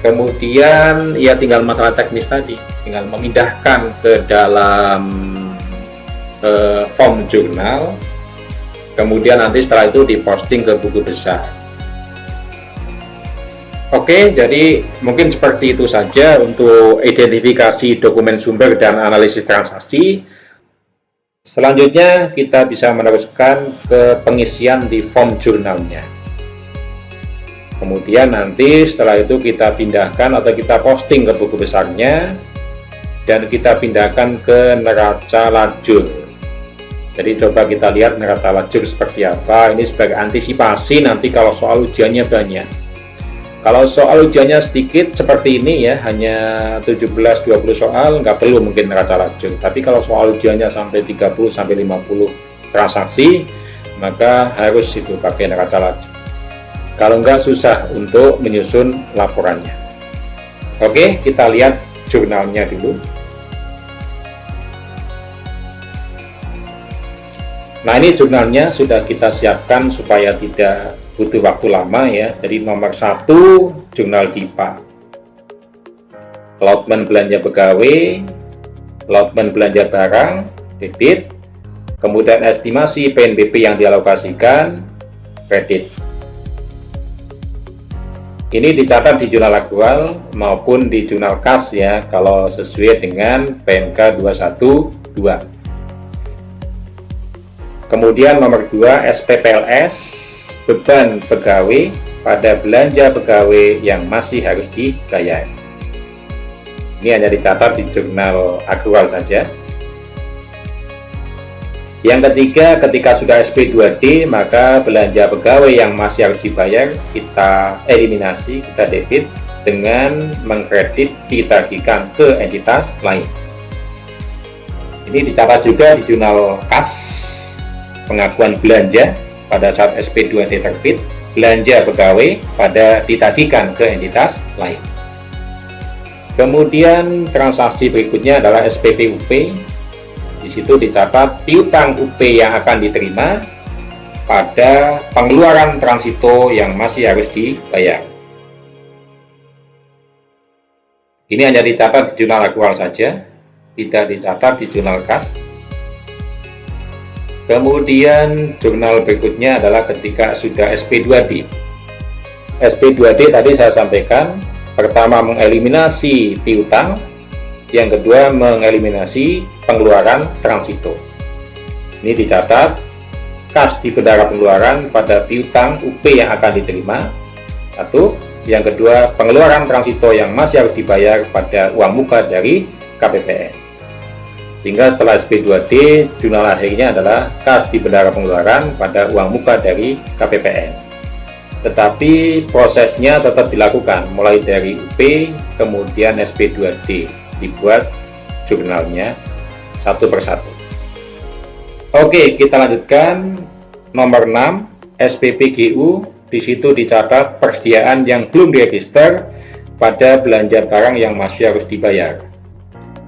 Kemudian ya tinggal masalah teknis tadi, tinggal memindahkan ke dalam form jurnal. Kemudian nanti setelah itu diposting ke buku besar. Oke, jadi mungkin seperti itu saja untuk identifikasi dokumen sumber dan analisis transaksi. Selanjutnya kita bisa meneruskan ke pengisian di form jurnalnya. Kemudian nanti setelah itu kita pindahkan atau kita posting ke buku besarnya dan kita pindahkan ke neraca lajur. Jadi coba kita lihat neraca lajur seperti apa. Ini sebagai antisipasi nanti kalau soal ujiannya banyak. Kalau soal ujiannya sedikit seperti ini ya, hanya 17-20 soal, nggak perlu mungkin neraca lajur. Tapi kalau soal ujiannya sampai 30-50 transaksi, maka harus itu pakai neraca lajur. Kalau nggak susah untuk menyusun laporannya. Oke, kita lihat jurnalnya dulu. Nah, ini jurnalnya sudah kita siapkan supaya tidak butuh waktu lama ya. Jadi nomor 1 jurnal DIPA. Allotment belanja pegawai, allotment belanja barang, debit, kemudian estimasi PNBP yang dialokasikan, kredit. Ini dicatat di jurnal aktual maupun di jurnal kas ya, kalau sesuai dengan PMK 212. Kemudian nomor 2 SPPLS, beban pegawai pada belanja pegawai yang masih harus dibayar. Ini hanya dicatat di jurnal aktual saja. Yang ketiga, ketika sudah SP2D, maka belanja pegawai yang masih harus dibayar kita eliminasi, kita debit dengan mengkredit ditagihkan ke entitas lain. Ini dicatat juga di jurnal kas pengakuan belanja pada saat SP2D terbit, belanja pegawai pada ditagihkan ke entitas lain. Kemudian transaksi berikutnya adalah SPPUP. Di situ dicatat piutang UP yang akan diterima pada pengeluaran transito yang masih harus dibayar. Ini hanya dicatat di jurnal aktual saja, tidak dicatat di jurnal kas. Kemudian jurnal berikutnya adalah ketika sudah SP2D. SP2D tadi saya sampaikan, pertama mengeliminasi piutang, yang kedua mengeliminasi pengeluaran transito. Ini dicatat kas di bendara pengeluaran pada piutang UP yang akan diterima. Satu, yang kedua pengeluaran transito yang masih harus dibayar pada uang muka dari KPPN. Sehingga setelah SP2D, jurnal akhirnya adalah kas di bendara pengeluaran pada uang muka dari KPPN. Tetapi prosesnya tetap dilakukan mulai dari UP kemudian SP2D, dibuat jurnalnya satu persatu. Oke, kita lanjutkan nomor 6 SPPGU. Di situ dicatat persediaan yang belum diregister pada belanja barang yang masih harus dibayar.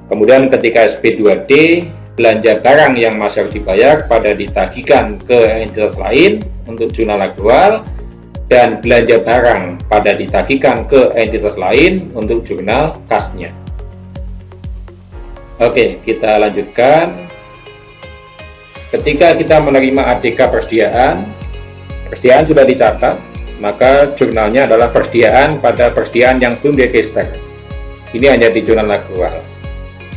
Kemudian ketika SP2D, belanja barang yang masih harus dibayar pada ditagihkan ke entitas lain untuk jurnal aktual, dan belanja barang pada ditagihkan ke entitas lain untuk jurnal kasnya. Oke, kita lanjutkan. Ketika kita menerima ADK persediaan sudah dicatat, maka jurnalnya adalah persediaan pada persediaan yang belum diregister. Ini hanya di jurnal aktual.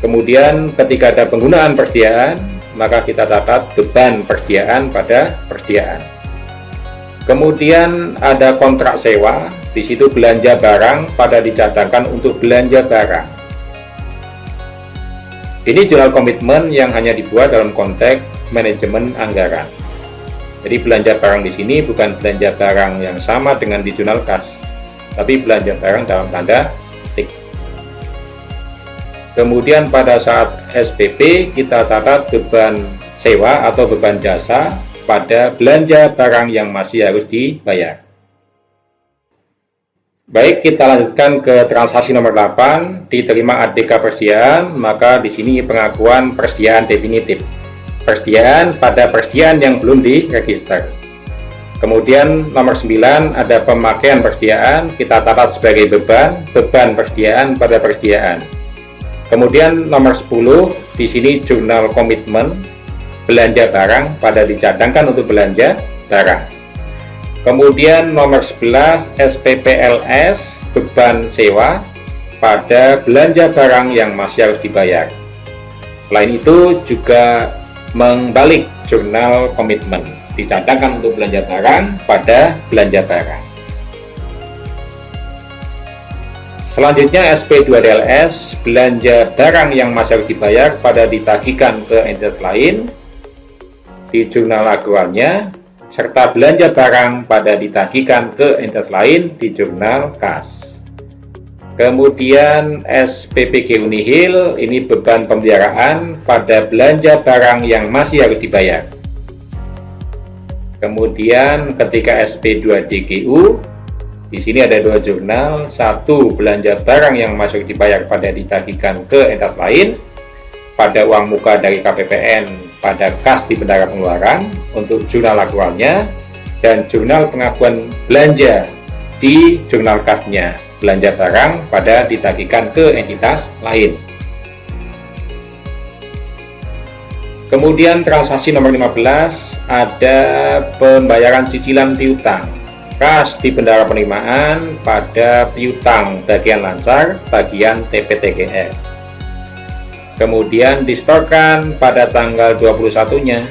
Kemudian ketika ada penggunaan persediaan, maka kita catat beban persediaan pada persediaan. Kemudian ada kontrak sewa, di situ belanja barang pada dicadangkan untuk belanja barang. Ini jurnal komitmen yang hanya dibuat dalam konteks manajemen anggaran. Jadi belanja barang di sini bukan belanja barang yang sama dengan di jurnal kas, tapi belanja barang dalam tanda petik. Kemudian pada saat SPP kita catat beban sewa atau beban jasa pada belanja barang yang masih harus dibayar. Baik, kita lanjutkan ke transaksi nomor 8, diterima ADK persediaan, maka di sini pengakuan persediaan definitif. Persediaan pada persediaan yang belum diregister. Kemudian nomor 9 ada pemakaian persediaan, kita catat sebagai beban persediaan pada persediaan. Kemudian nomor 10 di sini jurnal komitmen belanja barang pada dicadangkan untuk belanja barang. Kemudian nomor 11 SPPLS beban sewa pada belanja barang yang masih harus dibayar. Selain itu juga membalik jurnal komitmen dicadangkan untuk belanja barang pada belanja barang. Selanjutnya SP2DLS belanja barang yang masih harus dibayar pada ditagihkan ke entitas lain di jurnal aktualnya, serta belanja barang pada ditagihkan ke entitas lain di jurnal kas. Kemudian SPPGU nihil, ini beban pemeliharaan pada belanja barang yang masih harus dibayar. Kemudian ketika SP2DGU, di sini ada dua jurnal, satu belanja barang yang masih dibayar pada ditagihkan ke entitas lain pada uang muka dari KPPN pada kas di bendahara pengeluaran untuk jurnal aktualnya, dan jurnal pengakuan belanja di jurnal kasnya, belanja barang pada ditagihkan ke entitas lain. Kemudian transaksi nomor 15 ada pembayaran cicilan piutang, kas di bendahara penerimaan pada piutang bagian lancar, bagian TPTGR. Kemudian distorkan pada tanggal 21-nya,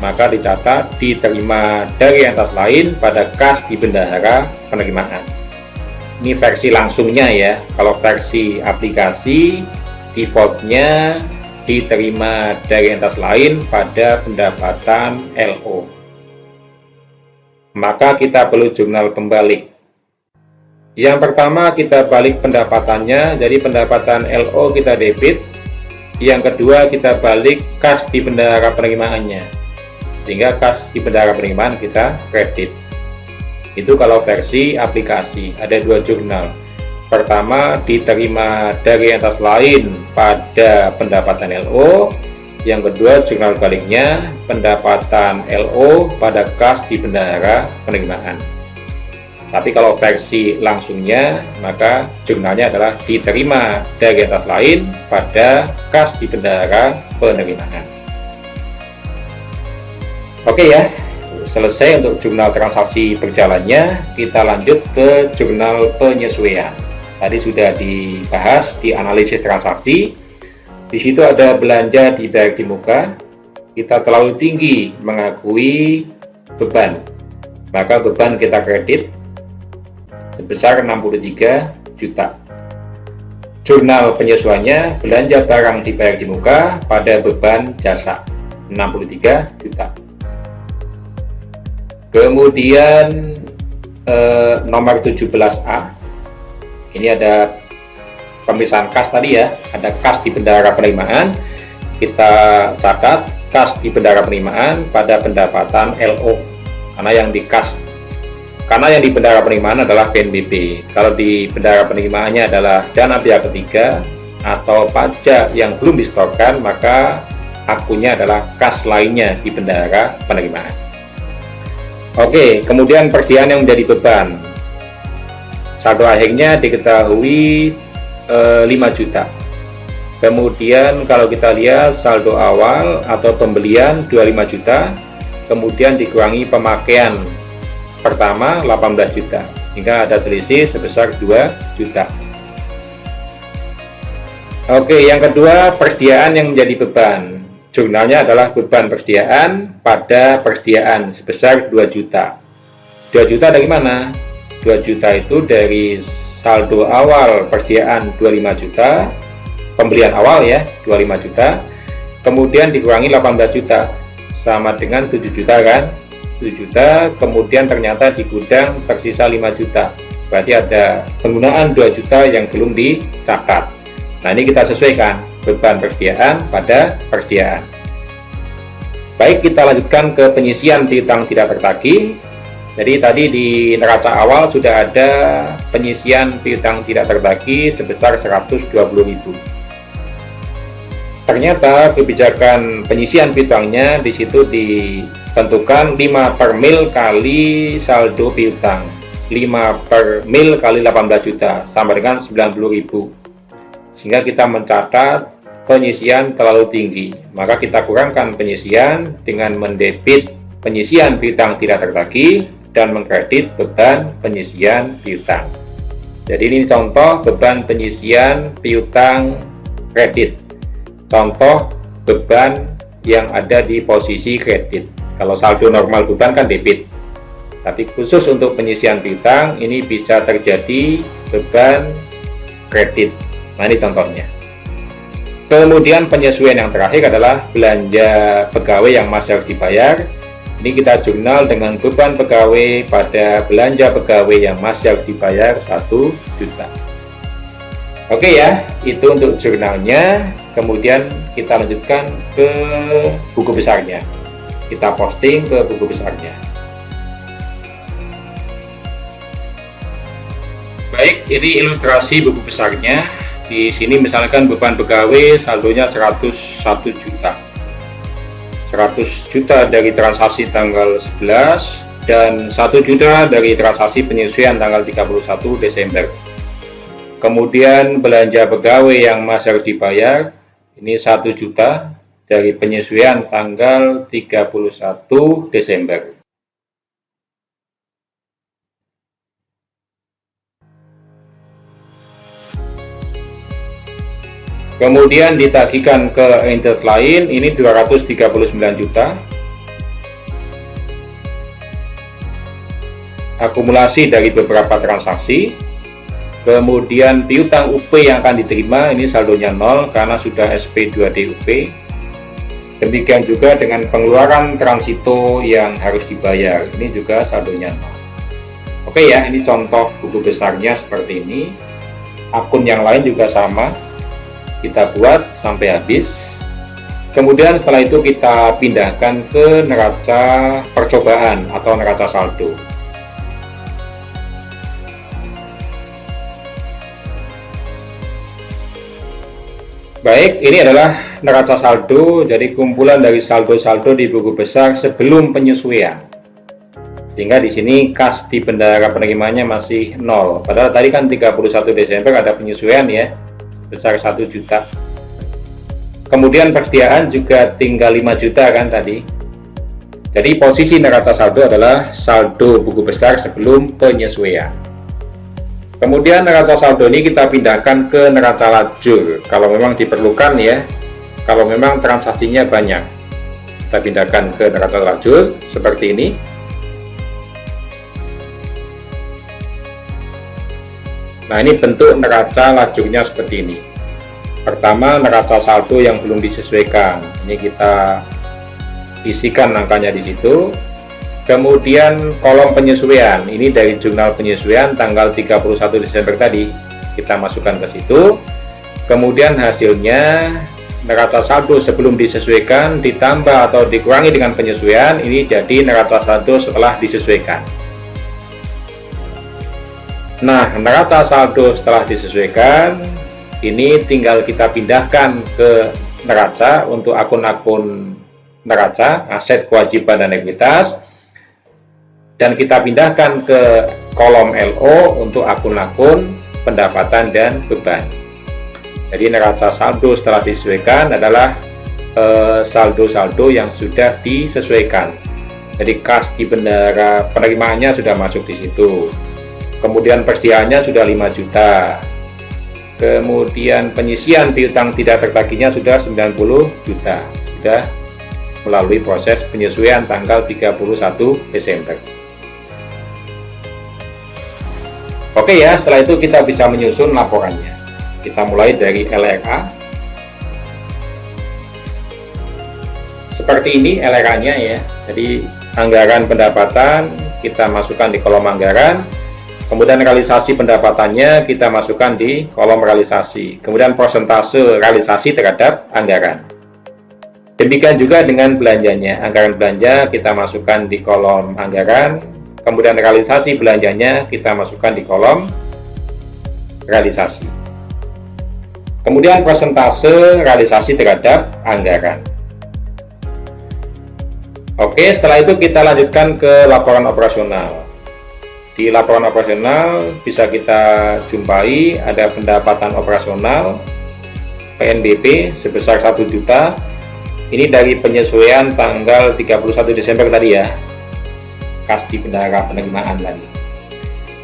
maka dicatat diterima dari entitas lain pada kas di bendahara penerimaan. Ini versi langsungnya ya. Kalau versi aplikasi, defaultnya diterima dari entitas lain pada pendapatan LO. Maka kita perlu jurnal pembalik. Yang pertama kita balik pendapatannya, jadi pendapatan LO kita debit. Yang kedua kita balik kas di bendahara penerimaannya, sehingga kas di bendahara penerimaan kita kredit. Itu kalau versi aplikasi, ada dua jurnal. Pertama diterima dari entitas lain pada pendapatan LO. Yang kedua jurnal baliknya pendapatan LO pada kas di bendahara penerimaan. Tapi kalau versi langsungnya, maka jurnalnya adalah diterima dari entitas lain pada kas di bendahara penerimaan. Oke ya, selesai untuk jurnal transaksi berjalannya. Kita lanjut ke jurnal penyesuaian. Tadi sudah dibahas di analisis transaksi. Di situ ada belanja dibayar di muka. Kita terlalu tinggi mengakui beban, maka beban kita kredit sebesar 63 juta. Jurnal penyesuaiannya belanja barang dibayar di muka pada beban jasa 63 juta. Kemudian nomor 17A, ini ada pemisahan kas tadi ya, ada kas di bendahara penerimaan. Kita catat kas di bendahara penerimaan pada pendapatan LO, karena yang di bendahara penerimaan adalah PNBP. Kalau di bendahara penerimaannya adalah dana pihak ketiga atau pajak yang belum distorkan, maka akunnya adalah kas lainnya di bendahara penerimaan. Oke, kemudian persediaan yang menjadi beban. Saldo akhirnya diketahui 5 juta. Kemudian kalau kita lihat saldo awal atau pembelian 25 juta, kemudian dikurangi pemakaian pertama 18 juta, sehingga ada selisih sebesar 2 juta. Oke, yang kedua persediaan yang menjadi beban. Jurnalnya adalah beban persediaan pada persediaan sebesar 2 juta. 2 juta dari mana? 2 juta itu dari saldo awal persediaan 25 juta, pembelian awal ya 25 juta, kemudian dikurangi 18 juta, sama dengan 7 juta kan? 7 juta, kemudian ternyata di gudang tersisa 5 juta. Berarti ada penggunaan 2 juta yang belum dicatat. Nah, ini kita sesuaikan beban persediaan pada persediaan. Baik, kita lanjutkan ke penyisian piutang tidak tertagih. Jadi tadi di neraca awal sudah ada penyisian piutang tidak tertagih sebesar 120.000. Ternyata kebijakan penyisian piutangnya di situ ditentukan 5 per mil kali saldo piutang, 5 per mil kali 18 juta sama dengan 90.000. Sehingga kita mencatat penyisian terlalu tinggi, maka kita kurangkan penyisian dengan mendebit penyisian piutang tidak tertagih dan mengkredit beban penyisian piutang. Jadi ini contoh beban penyisian piutang kredit. Contoh beban yang ada di posisi kredit. Kalau saldo normal beban kan debit. Tapi khusus untuk penyisian piutang ini bisa terjadi beban kredit. Nah, ini contohnya. Kemudian penyesuaian yang terakhir adalah belanja pegawai yang masih harus dibayar. Ini kita jurnal dengan beban pegawai pada belanja pegawai yang masih harus dibayar 1 juta. Oke ya, itu untuk jurnalnya. Kemudian kita lanjutkan ke buku besarnya. Kita posting ke buku besarnya. Baik, ini ilustrasi buku besarnya. Di sini misalkan beban pegawai saldonya 101 juta. 100 juta dari transaksi tanggal 11 dan 1 juta dari transaksi penyesuaian tanggal 31 Desember. Kemudian belanja pegawai yang masih harus dibayar, ini 1 juta dari penyesuaian tanggal 31 Desember. Kemudian ditagihkan ke entitas lain, ini 239 juta. Akumulasi dari beberapa transaksi. Kemudian piutang UP yang akan diterima, ini saldonya 0 karena sudah SP2D UP. Demikian juga dengan pengeluaran transito yang harus dibayar, ini juga saldonya 0. Oke ya, ini contoh buku besarnya seperti ini. Akun yang lain juga sama, kita buat sampai habis. Kemudian setelah itu kita pindahkan ke neraca percobaan atau neraca saldo. Baik, ini adalah neraca saldo, jadi kumpulan dari saldo-saldo di buku besar sebelum penyesuaian. Sehingga di sini kas di bendahara penerimanya masih 0. Padahal tadi kan 31 Desember ada penyesuaian ya, sebesar 1 juta. Kemudian persediaan juga tinggal 5 juta kan tadi. Jadi posisi neraca saldo adalah saldo buku besar sebelum penyesuaian. Kemudian neraca saldo ini kita pindahkan ke neraca lajur kalau memang diperlukan ya, kalau memang transaksinya banyak. Kita pindahkan ke neraca lajur seperti ini. Nah, ini bentuk neraca lajurnya seperti ini. Pertama, neraca saldo yang belum disesuaikan. Ini kita isikan angkanya di situ. Kemudian kolom penyesuaian. Ini dari jurnal penyesuaian tanggal 31 Desember tadi. Kita masukkan ke situ. Kemudian hasilnya neraca saldo sebelum disesuaikan ditambah atau dikurangi dengan penyesuaian. Ini jadi neraca saldo setelah disesuaikan. Nah, neraca saldo setelah disesuaikan ini tinggal kita pindahkan ke neraca untuk akun-akun neraca, aset, kewajiban, dan ekuitas, dan kita pindahkan ke kolom LO untuk akun-akun pendapatan dan beban. Jadi neraca saldo setelah disesuaikan adalah saldo-saldo yang sudah disesuaikan. Jadi kas di bendahara penerimaannya sudah masuk di situ. Kemudian persediaannya sudah 5 juta. Kemudian penyisian piutang tidak tertagihnya sudah 90 juta. Sudah melalui proses penyesuaian tanggal 31 Desember. Oke ya, setelah itu kita bisa menyusun laporannya. Kita mulai dari LRA. Seperti ini LRA-nya ya. Jadi anggaran pendapatan kita masukkan di kolom anggaran. Kemudian realisasi pendapatannya kita masukkan di kolom realisasi. Kemudian persentase realisasi terhadap anggaran. Demikian juga dengan belanjanya. Anggaran belanja kita masukkan di kolom anggaran. Kemudian realisasi belanjanya kita masukkan di kolom realisasi. Kemudian persentase realisasi terhadap anggaran. Oke, setelah itu kita lanjutkan ke laporan operasional. Di laporan operasional bisa kita jumpai ada pendapatan operasional PNBP sebesar 1 juta. Ini dari penyesuaian tanggal 31 Desember tadi ya, kas di bendahara penerimaan tadi.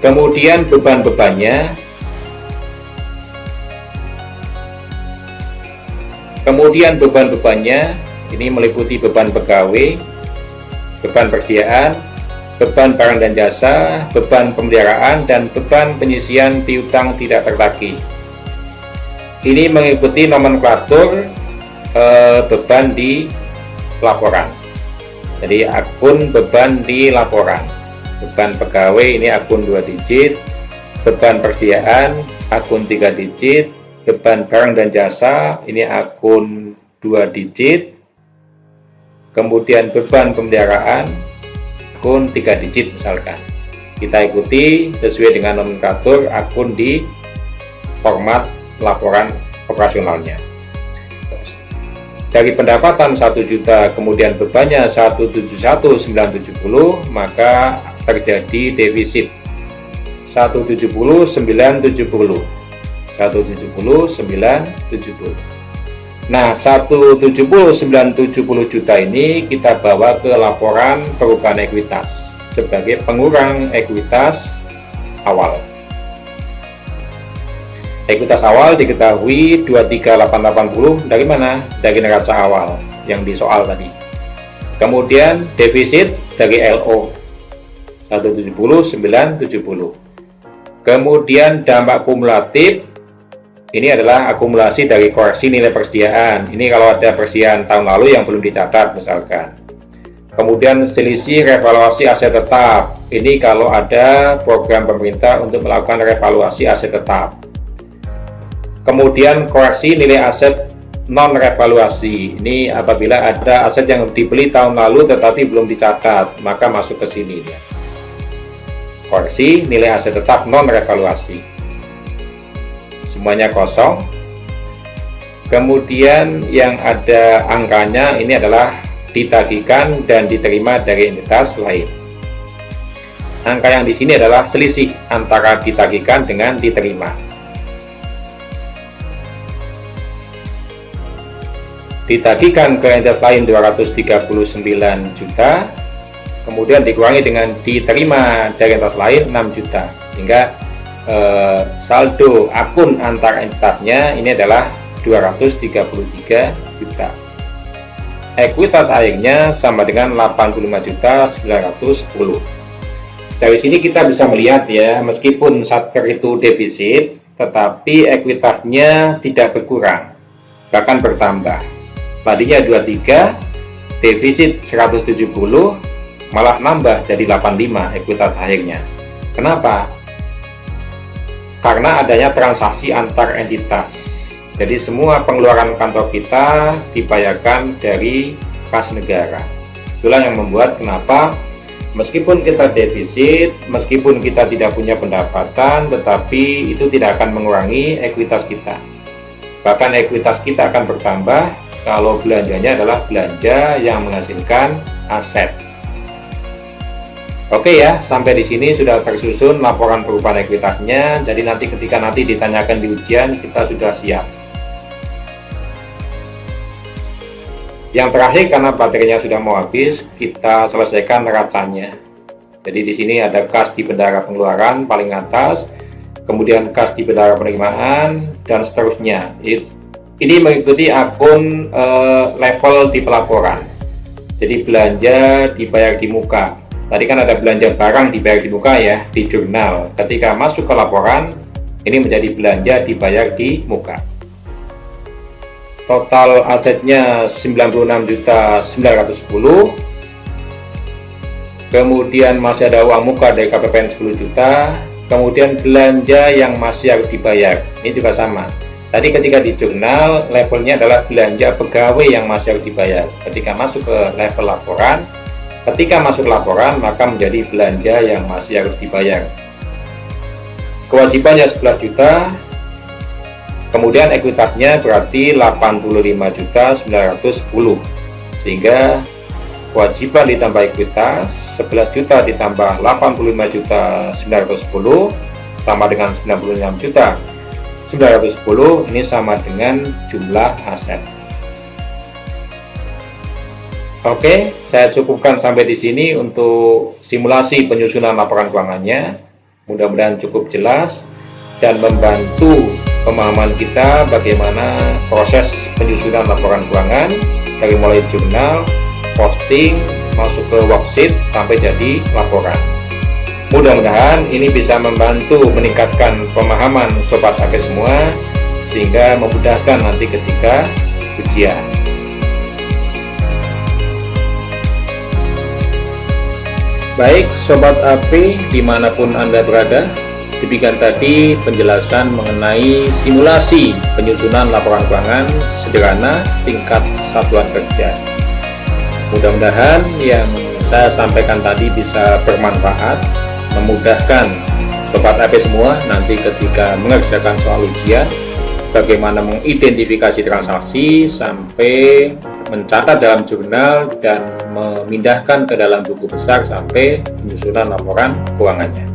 Kemudian beban-bebannya, ini meliputi beban pegawai, beban persediaan, beban barang dan jasa, beban pemeliharaan, dan beban penyisian piutang tidak tertagih. Ini mengikuti nomenklatur beban di laporan. Jadi akun beban di laporan. Beban pegawai ini akun 2 digit, beban persediaan akun 3 digit, beban barang dan jasa ini akun 2 digit, kemudian beban pemeliharaan akun 3 digit misalkan. Kita ikuti sesuai dengan nomenklatur akun di format laporan operasionalnya. Dari pendapatan 1 juta kemudian bebannya 171.970, maka terjadi defisit 170.970. Nah, 170.970 juta ini kita bawa ke laporan perubahan ekuitas sebagai pengurang ekuitas awal. Ekuitas awal diketahui 23880 dari mana? Dari neraca awal yang di soal tadi. Kemudian defisit dari LO 170.970. Kemudian dampak kumulatif ini adalah akumulasi dari koreksi nilai persediaan. Ini kalau ada persediaan tahun lalu yang belum dicatat misalkan. Kemudian selisih revaluasi aset tetap. Ini kalau ada program pemerintah untuk melakukan revaluasi aset tetap. Kemudian koreksi nilai aset non revaluasi. Ini apabila ada aset yang dibeli tahun lalu tetapi belum dicatat, maka masuk ke sini ya. Koreksi nilai aset tetap non revaluasi. Semuanya kosong. Kemudian yang ada angkanya ini adalah ditagihkan dan diterima dari entitas lain. Angka yang di sini adalah selisih antara ditagihkan dengan diterima. Ditagihkan ke entitas lain 239 juta, kemudian dikurangi dengan diterima dari entitas lain 6 juta, sehingga saldo akun antar entitasnya ini adalah 233 juta. Ekuitas akhirnya sama dengan 85.910. Dari sini kita bisa melihat ya, meskipun satker itu defisit, tetapi ekuitasnya tidak berkurang, bahkan bertambah. Tadinya 23, defisit 170, malah nambah jadi 85 ekuitas akhirnya. Kenapa? Karena adanya transaksi antar entitas. Jadi semua pengeluaran kantor kita dibayarkan dari kas negara. Itulah yang membuat kenapa meskipun kita defisit, meskipun kita tidak punya pendapatan, tetapi itu tidak akan mengurangi ekuitas kita. Bahkan ekuitas kita akan bertambah kalau belanjanya adalah belanja yang menghasilkan aset. Oke ya, sampai di sini sudah tersusun laporan perubahan ekuitasnya. Jadi nanti ketika ditanyakan di ujian, kita sudah siap. Yang terakhir, karena baterainya sudah mau habis, kita selesaikan neracanya. Jadi di sini ada kas di bendahara pengeluaran paling atas, kemudian kas di bendahara penerimaan, dan seterusnya. Ini mengikuti akun level di pelaporan. Jadi belanja dibayar di muka. Tadi kan ada belanja barang dibayar di muka ya, di jurnal. Ketika masuk ke laporan, ini menjadi belanja dibayar di muka. Total asetnya 96.910. Kemudian masih ada uang muka dari KPPN 10 juta. Kemudian belanja yang masih harus dibayar. Ini juga sama. Tadi ketika di jurnal, levelnya adalah belanja pegawai yang masih harus dibayar. Ketika masuk ke level laporan, ketika masuk laporan, maka menjadi belanja yang masih harus dibayar. Kewajibannya 11 juta, kemudian ekuitasnya berarti 85.910. Sehingga kewajiban ditambah ekuitas, 11 juta ditambah 85.910, sama dengan 96.910, ini sama dengan jumlah aset. Oke, saya cukupkan sampai di sini untuk simulasi penyusunan laporan keuangannya. Mudah-mudahan cukup jelas dan membantu pemahaman kita bagaimana proses penyusunan laporan keuangan dari mulai jurnal, posting, masuk ke worksheet sampai jadi laporan. Mudah-mudahan ini bisa membantu meningkatkan pemahaman Sobat AP semua, sehingga memudahkan nanti ketika ujian. Baik Sobat AP dimanapun Anda berada, demikian tadi penjelasan mengenai simulasi penyusunan laporan keuangan sederhana tingkat satuan kerja. Mudah-mudahan yang saya sampaikan tadi bisa bermanfaat, memudahkan Sobat AP semua nanti ketika mengerjakan soal ujian bagaimana mengidentifikasi transaksi sampai mencatat dalam jurnal dan memindahkan ke dalam buku besar sampai penyusunan laporan keuangannya.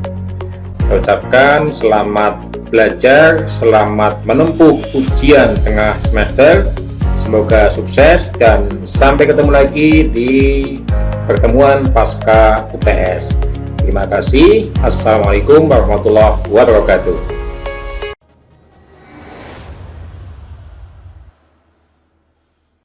Saya ucapkan selamat belajar, selamat menempuh ujian tengah semester, semoga sukses dan sampai ketemu lagi di pertemuan pasca UTS. Terima kasih. Assalamualaikum warahmatullahi wabarakatuh.